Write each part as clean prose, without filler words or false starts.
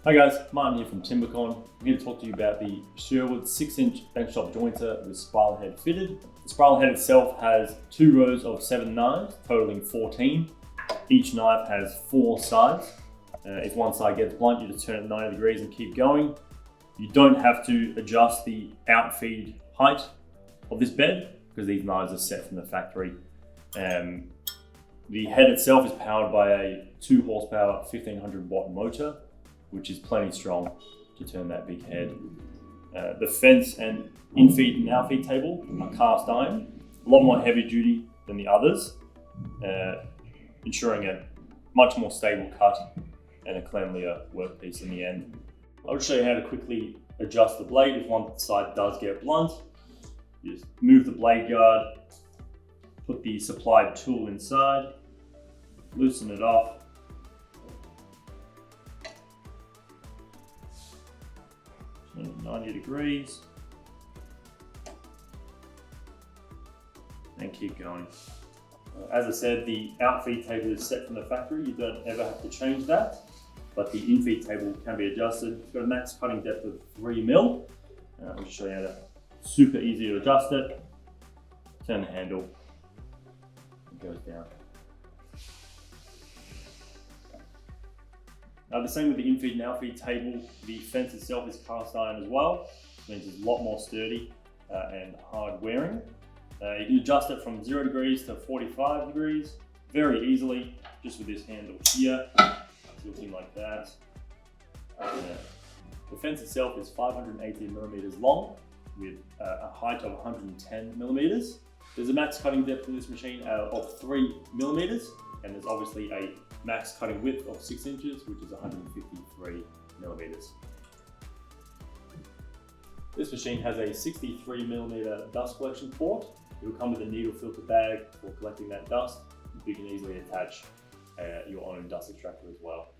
Hi guys, Martin here from Timbecon. I'm here to talk to you about the Sherwood 6-inch benchtop jointer with spiral head fitted. The spiral head itself has 2 rows of 7 knives, totaling 14. Each knife has 4 sides. If one side gets blunt, you just turn it 90 degrees and keep going. You don't have to adjust the outfeed height of this bed because these knives are set from the factory. The head itself is powered by a 2 horsepower 1500 watt motor, which is plenty strong to turn that big head. The fence and infeed and outfeed table are cast iron, a lot more heavy duty than the others, ensuring a much more stable cut and a cleanlier workpiece in the end. I'll show you how to quickly adjust the blade if one side does get blunt. You just move the blade guard, put the supplied tool inside, loosen it off, turn it 90 degrees, and keep going. As I said, the outfeed table is set from the factory. You don't ever have to change that, but the infeed table can be adjusted. It's got a max cutting depth of 3 mil. I'll show you how to super easy to adjust it. Turn the handle, it goes down. The same with the infeed and outfeed table. The fence itself is cast iron as well, which means it's a lot more sturdy and hard wearing. You can adjust it from 0 degrees to 45 degrees very easily, just with this handle here, looking like that. The fence itself is 518 millimeters long with a height of 110 millimeters. There's a max cutting depth in this machine of 3 millimeters, and there's obviously a max cutting width of 6 inches, which is 153 millimeters. This machine has a 63 millimeter dust collection port. It will come with a needle filter bag for collecting that dust. You can easily attach your own dust extractor as well.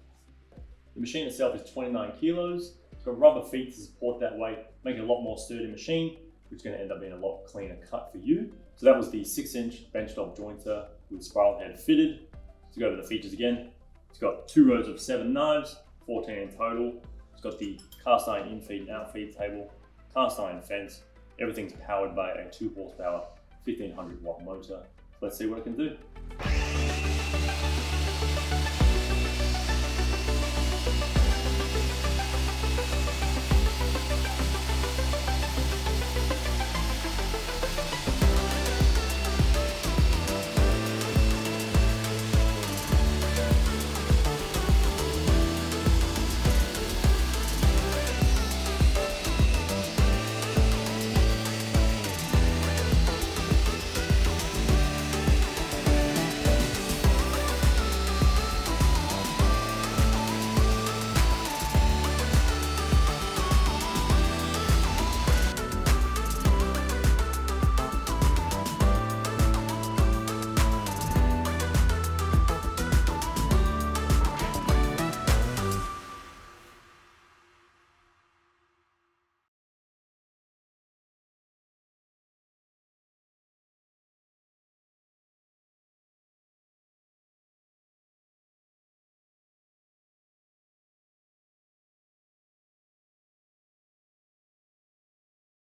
The machine itself is 29 kilos. It's got rubber feet to support that weight, making it a lot more sturdy machine, which is going to end up being a lot cleaner cut for you. So that was the 6-inch benchtop jointer with spiral head fitted. To go over the features again, it's got 2 rows of 7 knives, 14 in total. It's got the cast iron infeed and outfeed table, cast iron fence. Everything's powered by a 2 horsepower 1500 watt motor. Let's see what it can do.